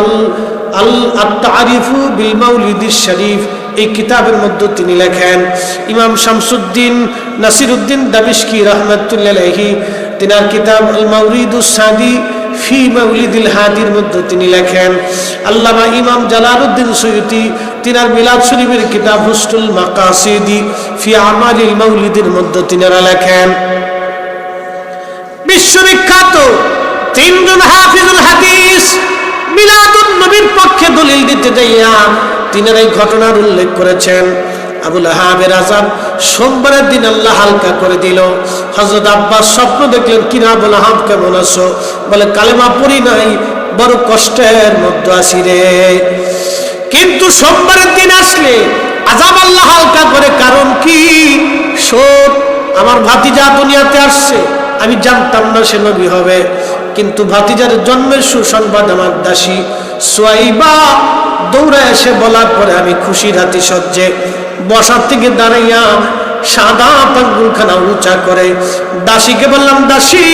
আত-তারিফু বিল মাউলিদিশ শরীফ। এই কিতাবের মধ্যে তিনি লেখেন, ইমাম শামসুদ্দিন নাসিরউদ্দিন দামিশকি রহমাতুল্লাহ আলাইহি তিনার কিতাব আল মাউরিদুস সাদি ফি মাউলিদিল হাদির মধ্যে তিনি লেখেন। আল্লামা ইমাম জালালউদ্দিন সুয়ুতি তিনার মিলাদ শরীফের কিতাব হুসনুল মাকাসিদি ফি আমালিল মাউলিদের মধ্যে তিনারা লেখেন। বিশ্ববিখ্যাত তিনজন হাফিজুল হাদিস মিলাদুন নবীর পক্ষে দলিল দিতে যাইয়া তিনারা এই ঘটনার উল্লেখ করেছেন। আবু লাহাবের আযাব সোমবারের দিন আল্লাহ হালকা করে দিল। হযরত আব্বাস স্বপ্ন দেখলেন, কিনা আবু লাহাব কেমন আছো? বলে, কালেমা পড়ি নাই, বড় কষ্টের মধ্যে আছি রে। কিন্তু সোমবারের দিন আসলে আযাব আল্লাহ হালকা করে। কারণ কি? শোন, আমার ভাতিজা দুনিয়াতে আসছে, আমি জানতাম না সে নবী হবে, কিন্তু ভাতিজার জন্মের সুসংবাদ আমার দাসী সুয়াইবা দৌড়ে এসে বলার পরে আমি খুশির আতিশয্যে বসার থেকে দাঁড়াইয়া সাদা পাঙ্গুলখানা উঁচা করে দাসীকে বললাম, দাসী,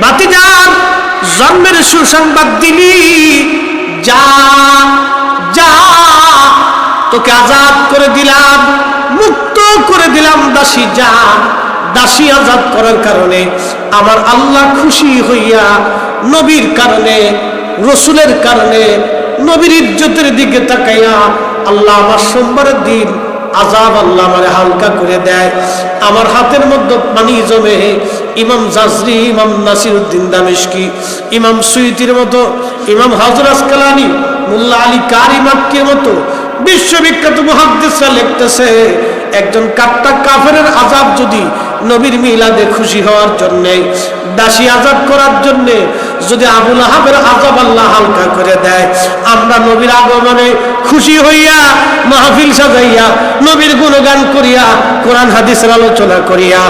ভাতিজার জন্মের সুসংবাদ দিলি, যা যা, তোকে আজাদ করে দিলাম, মুক্ত করে দিলাম, দাসী যা। দাসী আজাদ করার কারণে আমার আল্লাহ খুশি হইয়া নবীর কারণে, রসুলের কারণে, নবীর ইজ্জতের দিকে তাকাইয়া আল্লাহ আমার সোমবারের দিন আযাব আল্লাহ আমারে হালকা করে দেয়, আমার হাতের মধ্যে পানি জমে। ইমাম জাজরি, ইমাম নাসিরউদ্দিন দামেশকি, ইমাম সুয়ুতির মতো, ইমাম হাজর আসকালানি, মোল্লা আলী কারি মাক্কির মতো বিশ্ববিখ্যাত মুহাদ্দিসরা লিখতেছে, একজন কাট্টা কাফেরের আযাব যদি নবীর মিলাদে খুশি হওয়ার জন্য, দাসী আযাব করার জন্য যদি আবু লাহাবের আযাব আল্লাহ হালকা করে দেয়, আমরা নবীর আগমনে খুশি হইয়া মাহফিল সাজাইয়া নবীর গুণগান করিয়া কোরআন হাদিসের আলোচনা করিয়া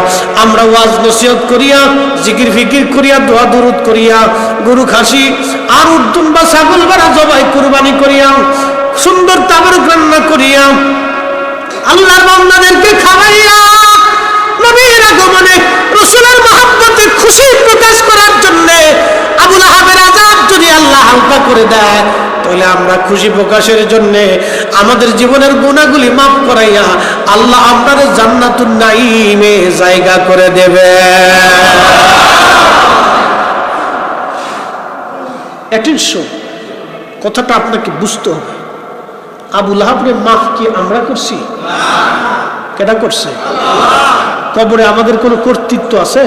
আমরা ওয়াজ নসিহত করিয়া জিকির ফিকির করিয়া দোয়া দরুদ করিয়া গরু খাসি আর উদ্দুম বা ছাগল ভেড়া জবাই কুরবানি করিয়া সুন্দর তাবারুক রান্না করিয়া আল্লাহর বান্দাদেরকে খাওয়াইয়া নবীর আগমনে রাসূলের মহব্বতে খুশি প্রকাশ করার জন্য আবু লাহাবের আযাব যদি আল্লাহ হালকা করে দেয়, তাহলে আমরা খুশি প্রকাশের জন্য আমাদের জীবনের গুনাহগুলি মাফ করাইয়া আল্লাহ আমাদের জান্নাতুন নাঈমে জায়গা করে দেবে। অ্যাটেনশন, কথাটা আপনাকে বুঝতে হবে। আবু লাহাবের মাফ কি আমরা করছি? কেডা করছে? কবরে আমাদের কোনো কর্তৃত্ব আছে?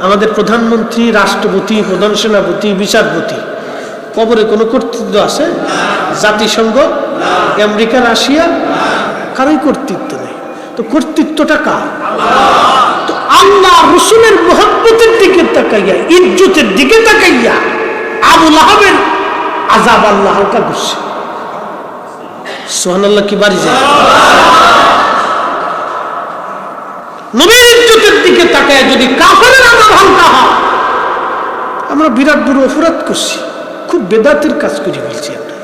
আমাদের প্রধানমন্ত্রী, রাষ্ট্রপতি, প্রধান সেনাপতি, বিচারপতি, কবরে কোনো কর্তৃত্ব আছে? জাতিসংঘ, আমেরিকা, রাশিয়া, কারোই কর্তৃত্ব নেই। তো কর্তৃত্বটা কার? তো আল্লাহ রাসূলের মহব্বতের দিকে তাকাইয়া, ইজ্জতের দিকে তাকাইয়া আবু লাহাবের আযাব আল্লাহ হালকা করছে। সুবহানাল্লাহ কি বাড়ি যায়? নবীর ইজ্জতের দিকে তাকায় যদি কাফেরের আযাব হালকা হয়, আমরা বিরাট বড় অপরাধ করছি, খুব বেদাতের কাজ করে ফেলছি। আমরা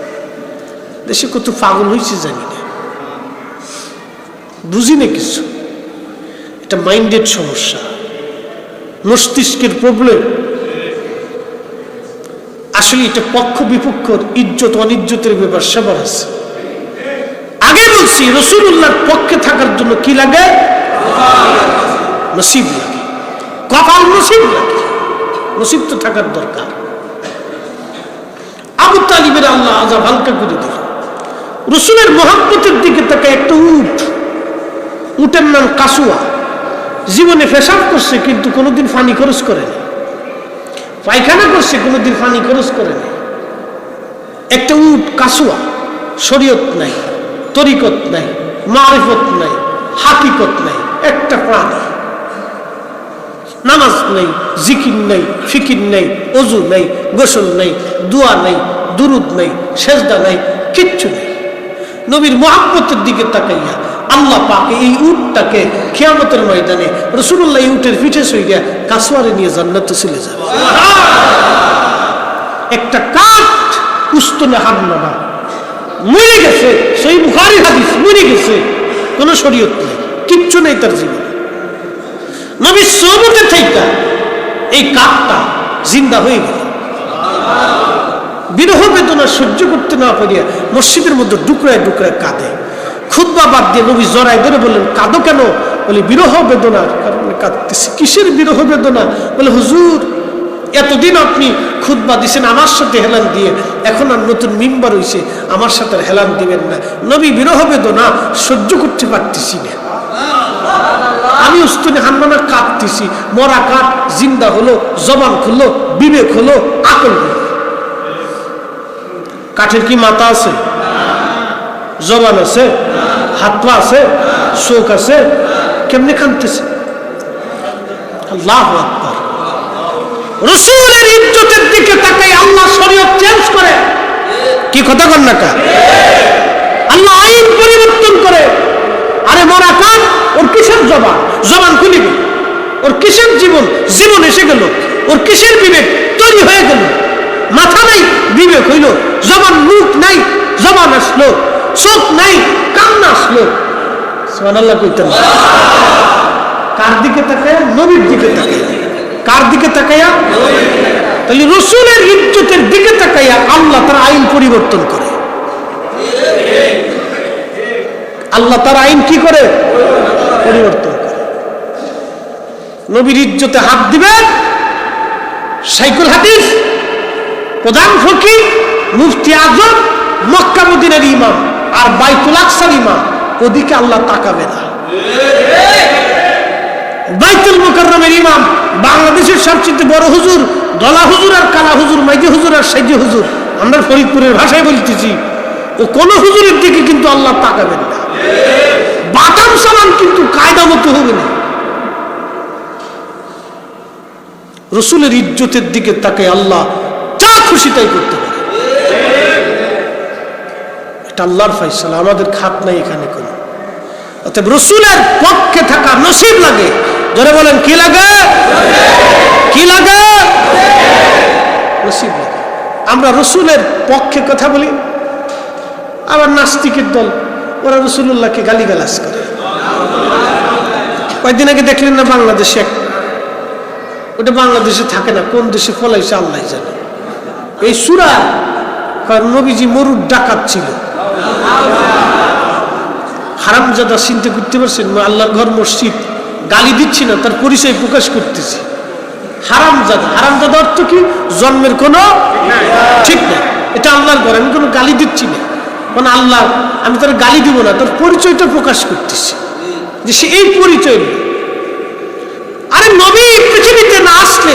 দেশে কত পাগল হয়েছে জানি না, বুঝি না কিছু। এটা মাইন্ডেড সমস্যা, মস্তিষ্কের প্রবলেম। আসলে এটা পক্ষ বিপক্ষ, ইজ্জত অনিজ্জতের ব্যাপার সবার আছে। আগে বলছি রাসূলুল্লাহর পক্ষে থাকার জন্য কি লাগে? নসিব লাগে, কপাল নসিব লাগে, নসিব তো থাকার দরকার। আবু তালিবের আল্লাহ আযাব হালকা করে দিল। রাসূলের মহব্বতের দিকে তাকে একটা উটের নাম কাসুয়া, জীবনে পেশাব করছে কিন্তু কোনোদিন পানি খরচ করেনি, পায়খানা করছে কোনোদিন পানি খরচ করেনি। একটা উট কাসুয়া, শরীয়ত নাই, তরিকত নাই, মারিফত নাই, হাকিকত নাই, একটা প্রাণী। নামাজ নাই, জিকির নাই, ফিকির নাই, ওযু নাই, গোসল নাই, দোয়া নাই, দুরুদ নাই, সেজদা নাই, কিচ্ছু নেই। নবীর মহব্বতের দিকে তাকাইয়া আল্লাহ পাক এই উটটাকে কিয়ামতের ময়দানে রাসূলুল্লাহ এই উটের পিঠে শুইয়া কাসওয়ারে নিয়ে জান্নাতে চলে যাবে। একটা কাঠ উস্তনে হামলা না, মরে গেছে, সহিহ বুখারী হাদিস, মরে গেছে, কোনো শরীয়ত নেই, কিচ্ছু নেই তার জীবনে। নবীর সোহবতে থাইকা এই কাঠটা জিন্দা হয়ে গেল। বিরহ বেদনা সহ্য করতে না পারিয়া মসজিদের মধ্যে ডুকরায় ডুকরায় কাঁদে। খুতবা বাদ দিয়ে নবী জড়ায় ধরে বললেন, কাঁদো কেন? বলে বিরহ বেদনার কারণে কাঁদতেছি। কিসের বিরহ বেদনা? বলে হুজুর, এতদিন আপনি খুতবা দিছেন আমার সাথে হেলান দিয়ে, এখন আর নতুন মিম্বার হইছে, আমার সাথে হেলান দিবেন না। নবী বিরহ বেদনা সহ্য করতে পারতেছি না, আমি উস্তুনে হান্নানা কাঁদতেছি। মরা কাঠ জিন্দা হলো, জবান খুললো, বিবেক হলো, আকল হলো। কাঠের কি মাথা আছে? জবান আছে? হাত পা আছে? চোখ আছে? কেমনে কাঁদতেছে? আল্লাহু আকবার। রাসূলের ইজ্জতের দিকে তাকাই আল্লাহ শরীয়ত চেঞ্জ করে। কি কথা কন না কা? আল্লাহ আইন পরিবর্তন করে। আরে মরা কাঠ, ওর কিসের জবান? জবান খুলে গেল। ওর কিসের জীবন? জীবন এসে গেল। ওর কিসের বিবেক? তৈরি হয়ে গেল। মাথা নাই, বিবেক হইল। জবান, মুখ নাই, জবান আসলো। চোখ নাই, কান্না আসলো। সুবহানাল্লাহ কইতেন। কার দিকে তাকায়? নবীর দিকে তাকায়। কার দিকে তাকায়া? তাহলে রাসূলের ইজ্জতের দিকে তাকায়া আল্লাহ তার আইন পরিবর্তন করে। আল্লাহ তার আইন কি করে? পরিবর্তন করে। নবীর ইজ্জতে হাত দিবে শাইখুল হাদিস, প্রধান ফকিহ, মুফতি আজম, মক্কা মদিনার ইমাম আর বাইতুল আকসার ইমাম, ওদিকে আল্লাহ তাকাবে না। বাইতুল মুকাররমের ইমাম বাংলাদেশের সবচেয়ে বড় হুজুর, দলা হুজুর আর কালা হুজুর, মাইজি হুজুর আর সাইজি হুজুর, আমরা ফরিদপুরের ভাষায় বলতেছি, ও কোন হুজুরের দিকে কিন্তু আল্লাহ তাকাবেন না। বাদাম সালাম কিন্তু কায়দা মতো হবে না। রসুলের ইজ্জতের দিকে তাকে আল্লাহ যা খুশি তাই করতে পারে। এটা আল্লাহর ফয়সালা, আমাদের খাত নাই এখানে কোনো। অতএব রসুলের পক্ষে থাকা নসিব লাগে। যারা বলেন কি লাগে? কি লাগে? নসিব লাগে। আমরা রসুলের পক্ষে কথা বলি, আবার নাস্তিকের দল ওরা রসুল্লাহকে গালিগালাজ করে। কয়েকদিন আগে দেখলেন না বাংলাদেশে, ওটা বাংলাদেশে থাকে না, কোন দেশে ফলাইছে আল্লাহ জানে। এই সূরা নবীজি মরুর ডাকাত ছিল। হারামজাদা চিন্তা করতে পারছেন? আল্লাহর ঘর মসজিদ, গালি দিচ্ছি না, তার পরিচয় প্রকাশ করতেছি। হারামজাদা, হারামজাদা অর্থ কি? জন্মের কোনো ঠিক না, এটা আল্লাহর ঘর, আমি কোনো গালি দিচ্ছি না, মানে আল্লাহ, আমি তার গালি দিব না, তার পরিচয়টা প্রকাশ করতেছি যে সে এই পরিচয়। আরে নবী পৃথিবীতে না আসলে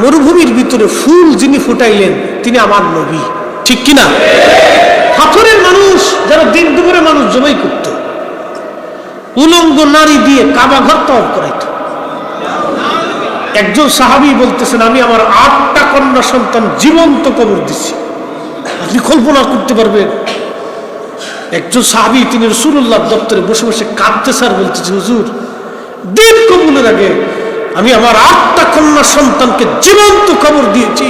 মরুভূমির ভিতরে ফুল যিনি ফুটাইলেন তিনি আমার নবী, ঠিক কিনা? পাথরের মানুষ যারা দিন দুপুরে মানুষ জবাই করত, উলঙ্গ নারী দিয়ে কাবা ঘর তওয়াফ করাইত। একজন সাহাবী বলতেছেন, আমি আমার 8টা কন্যা সন্তান জীবন্ত কবর দিচ্ছি। আপনি কল্পনা করতে পারবেন? একজন সাহাবী, তিনি রাসূলুল্লাহ দপ্তরে বসে বসে কাঁদতেছে আর বলতেছে, হুজুর দিন কবুলের আগে আমি আমার 8টা কন্যা সন্তানকে জীবন্ত কবর দিয়েছি।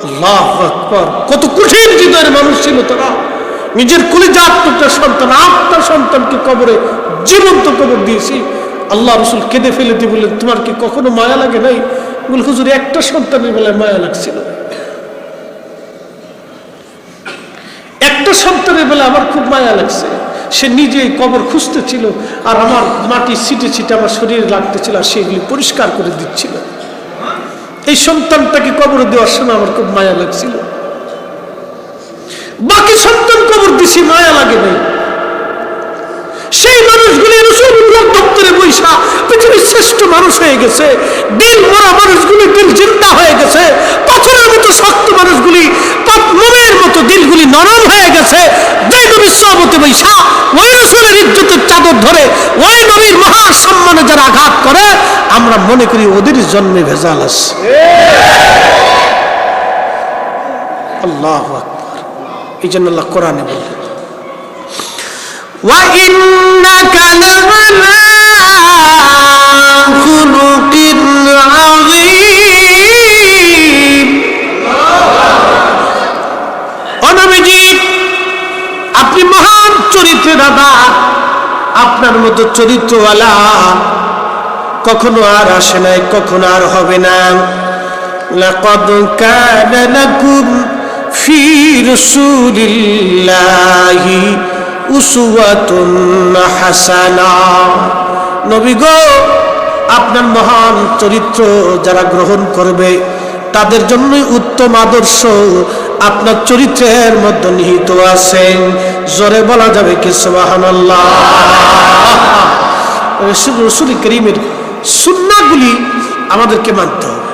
আল্লাহু আকবার! কত কঠিন হৃদয়ের মানুষ ছিল তারা। নিজের কলিজার টুকরা সন্তান, 8টা সন্তানকে কবরে জীবন্ত কবর দিয়েছি। আল্লাহ রাসূল কেঁদে ফেলে দিয়ে বললেন, তোমার কি কখনো মায়া লাগে নাই? বলে, হুজুর একটা সন্তানের বেলায় মায়া লাগছিল, একটা সন্তানের বেলা আমার খুব মায়া লাগছে। সে নিজেই কবর খুঁজতেছিল আর আমার মাটি ছিটে ছিটে আমার শরীরে লাগতেছিল, আর সেগুলি পরিষ্কার করে দিচ্ছিল। এই সন্তানটাকে কবর দেওয়ার সময় আমার খুব মায়া লাগছিল। বাকি সন্তান কবর দিছি, মায়া লাগে নাই। সেই মানুষগুলি রাসূলুল্লাহ দপ্তরে বৈশা পৃথিবীর শ্রেষ্ঠ মানুষ হয়ে গেছে। দিল মরা মানুষগুলি দিল জিন্দা হয়ে গেছে। পাথরের মতো শক্ত মানুষগুলি মোমের মতো দিলগুলি নরম হয়ে গেছে। যে নবীর সোহবতে বৈশা ওই রাসূলের ইজ্জতের চাদর ধরে ওই নবীর মহা সম্মানে যারা আঘাত করে, আমরা মনে করি ওদের জন্মে ভেজাল আছে। আল্লাহু আকবার! এই জন্য আল্লাহ কোরআনে বলেন, وَإِنَّكَ لَعَلَىٰ خُلُقٍ عَظِيمٍ। ও নবীজি, আপনি মহান চরিত্রের দাদা, আপনার মতো চরিত্রওয়ালা কখনো আর আসে নাই, কখনো আর হবে না। লাকাদ কানা লাকুম ফি রাসূলিল্লাহি উসওয়াতুন হাসানা। নবী গো, আপনার মহান চরিত্র যারা গ্রহণ করবে তাদের জন্যই উত্তম আদর্শ আপনার চরিত্রের মধ্যে নিহিত আছে। জোরে বলা যাবে কি সুবহানাল্লাহ? রাসূল করিমের সুন্নাহগুলি আমাদেরকে মানতে হবে।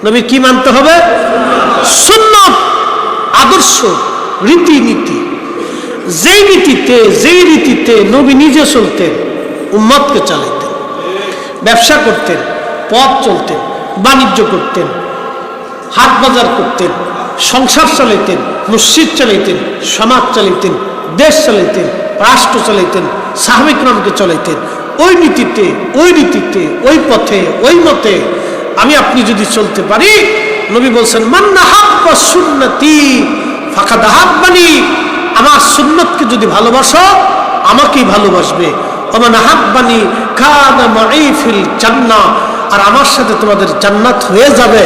নবী কি মানতে হবে? সুন্নাত, আদর্শ, রীতিনীতি। যেই রীতিতে নবী নিজে চলতেন, উম্মতকে চালাইতেন, ব্যবসা করতেন, পথ চলতেন, বাণিজ্য করতেন, হাট বাজার করতেন, সংসার চালাইতেন, মসজিদ চালাইতেন, সমাজ চালাইতেন, দেশ চালাইতেন, রাষ্ট্র চালাইতেন, সাহাবায়ে কেরামকে চালাইতেন। ওই নীতিতে, ওই রীতিতে, ওই পথে, ওই মতে আমি আপনি যদি চলতে পারি, নবী বলছেন, মান আহাব্বা সুন্নতি ফাকাদ আহাব্বানি। আমার সুন্নতকে যদি ভালোবাসো, আমাকেই ভালোবাসবে। ওমান আহাব্বানি কানা মাই ফিল জান্নাহ। আর আমার সাথে তোমাদের জান্নাত হয়ে যাবে।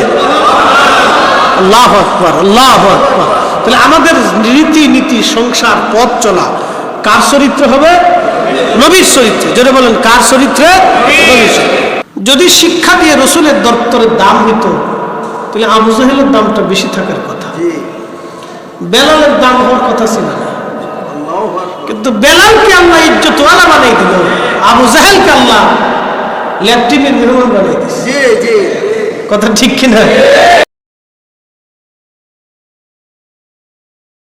আল্লাহু আকবার, আল্লাহু আকবার। তাহলে আমাদের রীতিনীতি, সংসার, পথ চলা কার চরিত্র হবে? নবীর চরিত্রে। যদি বলেন কার চরিত্রে? নবীর চরিত্রে। যদি শিক্ষা দিয়ে রাসূলের দপ্তরের দাম হতো, তাহলে আবু জাহেলের দামটা বেশি থাকার কথা। বেলালের দাম হওয়ার কথা ছিল না, কিন্তু বেলালকে আল্লাহ ইজ্জতওয়ালা বানাই দিল, আবু জাহেলকে আল্লাহ ল্যাট্রিনের মেহমান বানাই দিচ্ছে। কথা ঠিক কিনা?